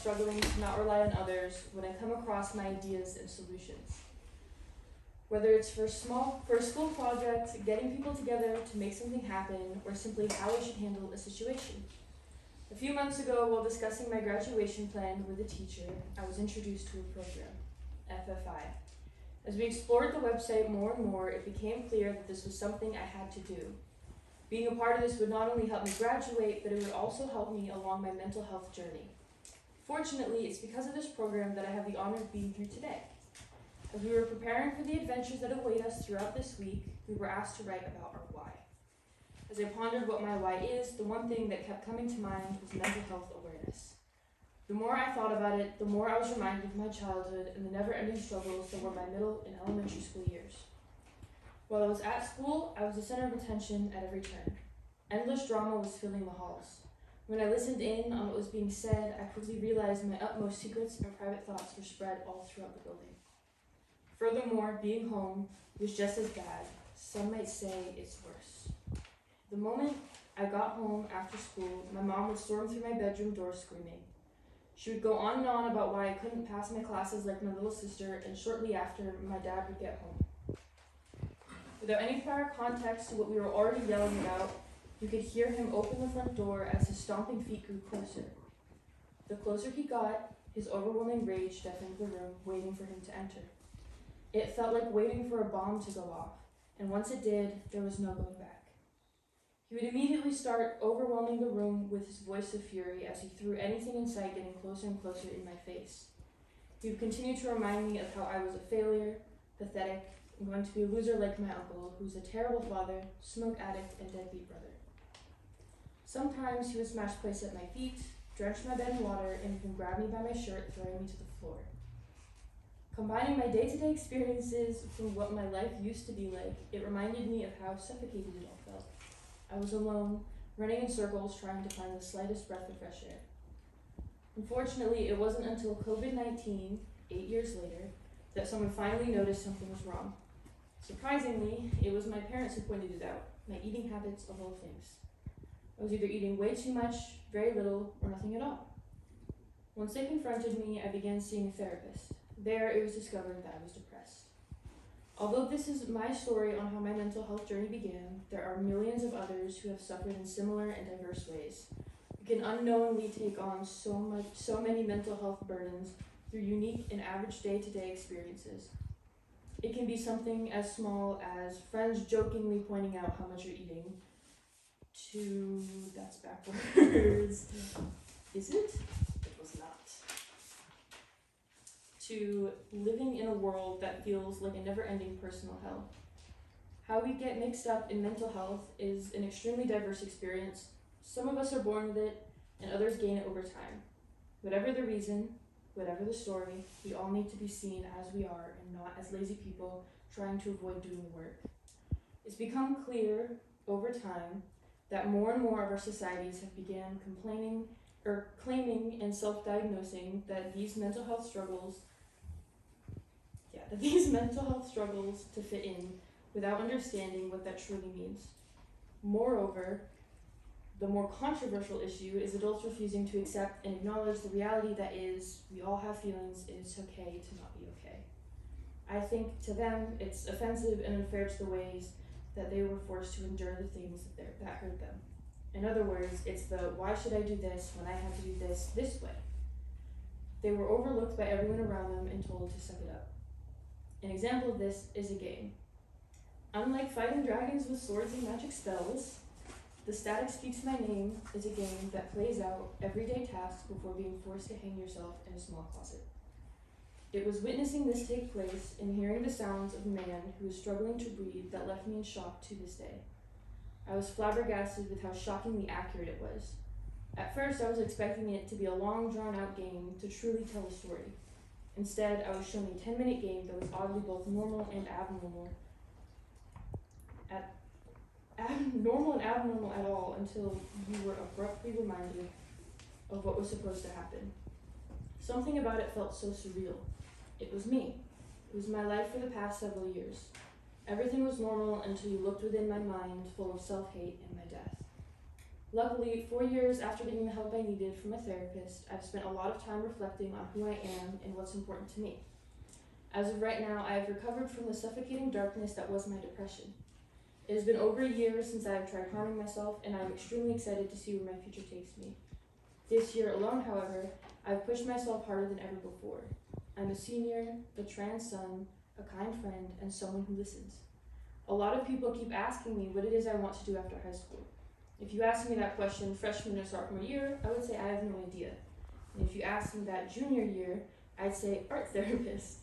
struggling to not rely on others when I come across my ideas and solutions. Whether it's for a school project, getting people together to make something happen, or simply how I should handle a situation. A few months ago, while discussing my graduation plan with a teacher, I was introduced to a program, FFI. As we explored the website more and more, it became clear that this was something I had to do. Being a part of this would not only help me graduate, but it would also help me along my mental health journey. Fortunately, it's because of this program that I have the honor of being here today. As we were preparing for the adventures that await us throughout this week, we were asked to write about our why. As I pondered what my why is, the one thing that kept coming to mind was mental health awareness. The more I thought about it, the more I was reminded of my childhood and the never-ending struggles that were my middle and elementary school years. While I was at school, I was the center of attention at every turn. Endless drama was filling the halls. When I listened in on what was being said, I quickly realized my utmost secrets and private thoughts were spread all throughout the building. Furthermore, being home was just as bad. Some might say it's worse. The moment I got home after school, my mom would storm through my bedroom door screaming. She would go on and on about why I couldn't pass my classes like my little sister, and shortly after, my dad would get home. Without any prior context to what we were already yelling about, you could hear him open the front door as his stomping feet grew closer. The closer he got, his overwhelming rage deafened the room, waiting for him to enter. It felt like waiting for a bomb to go off, and once it did, there was no going back. He would immediately start overwhelming the room with his voice of fury as he threw anything in sight getting closer and closer in my face. He would continue to remind me of how I was a failure, pathetic, and going to be a loser like my uncle, who was a terrible father, smoke addict, and deadbeat brother. Sometimes he would smash plates at my feet, drench my bed in water, and even grab me by my shirt, throwing me to the floor. Combining my day-to-day experiences from what my life used to be like, it reminded me of how suffocated it all felt. I was alone, running in circles, trying to find the slightest breath of fresh air. Unfortunately, it wasn't until COVID-19, 8 years later, that someone finally noticed something was wrong. Surprisingly, it was my parents who pointed it out, my eating habits of all things. I was either eating way too much, very little, or nothing at all. Once they confronted me, I began seeing a therapist. There, it was discovered that I was depressed. Although this is my story on how my mental health journey began, there are millions of others who have suffered in similar and diverse ways. We can unknowingly take on so many mental health burdens through unique and average day-to-day experiences. It can be something as small as friends jokingly pointing out how much you're eating, to, that's backwards, is it? It was not. To living in a world that feels like a never-ending personal hell. How we get mixed up in mental health is an extremely diverse experience. Some of us are born with it, and others gain it over time. Whatever the reason, whatever the story, we all need to be seen as we are and not as lazy people trying to avoid doing the work. It's become clear over time that more and more of our societies have began claiming and self-diagnosing that these mental health struggles to fit in without understanding what that truly means. Moreover, the more controversial issue is adults refusing to accept and acknowledge the reality that is, we all have feelings, and it's okay to not be okay. I think to them, it's offensive and unfair to the ways that they were forced to endure the things that hurt them. In other words, it's the, why should I do this when I have to do this way? They were overlooked by everyone around them and told to suck it up. An example of this is a game. Unlike fighting dragons with swords and magic spells, The Static Speaks My Name is a game that plays out everyday tasks before being forced to hang yourself in a small closet. It was witnessing this take place and hearing the sounds of a man who was struggling to breathe that left me in shock to this day. I was flabbergasted with how shockingly accurate it was. At first, I was expecting it to be a long, drawn-out game to truly tell a story. Instead, I was shown a 10-minute game that was oddly both normal and abnormal. Normal and abnormal at all until you were abruptly reminded of what was supposed to happen. Something about it felt so surreal. It was me. It was my life for the past several years. Everything was normal until you looked within my mind full of self-hate and my death. Luckily, 4 years after getting the help I needed from a therapist, I've spent a lot of time reflecting on who I am and what's important to me. As of right now, I have recovered from the suffocating darkness that was my depression. It has been over a year since I have tried harming myself, and I am extremely excited to see where my future takes me. This year alone, however, I've pushed myself harder than ever before. I'm a senior, a trans son, a kind friend, and someone who listens. A lot of people keep asking me what it is I want to do after high school. If you asked me that question freshman or sophomore year, I would say I have no idea. And if you asked me that junior year, I'd say art therapist.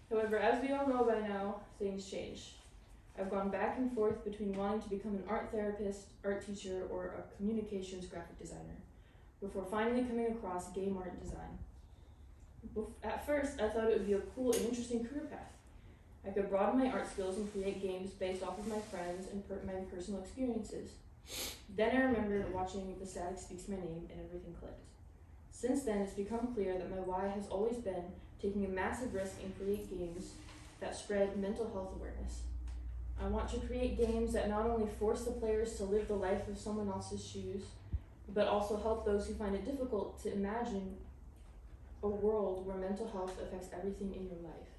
However, as we all know by now, things change. I've gone back and forth between wanting to become an art therapist, art teacher, or a communications graphic designer, before finally coming across game art and design. At first, I thought it would be a cool and interesting career path. I could broaden my art skills and create games based off of my friends and my personal experiences. Then I remembered watching The Static Speaks My Name, and everything clicked. Since then, it's become clear that my why has always been taking a massive risk and create games that spread mental health awareness. I want to create games that not only force the players to live the life of someone else's shoes, but also help those who find it difficult to imagine a world where mental health affects everything in your life.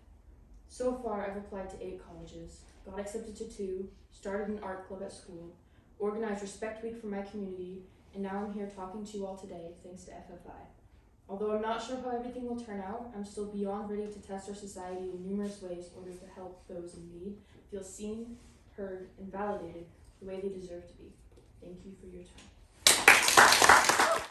So far, I've applied to 8 colleges, got accepted to 2, started an art club at school, organized Respect Week for my community, and now I'm here talking to you all today thanks to FFI. Although I'm not sure how everything will turn out, I'm still beyond ready to test our society in numerous ways in order to help those in need feel seen, heard, and validated the way they deserve to be. Thank you for your time.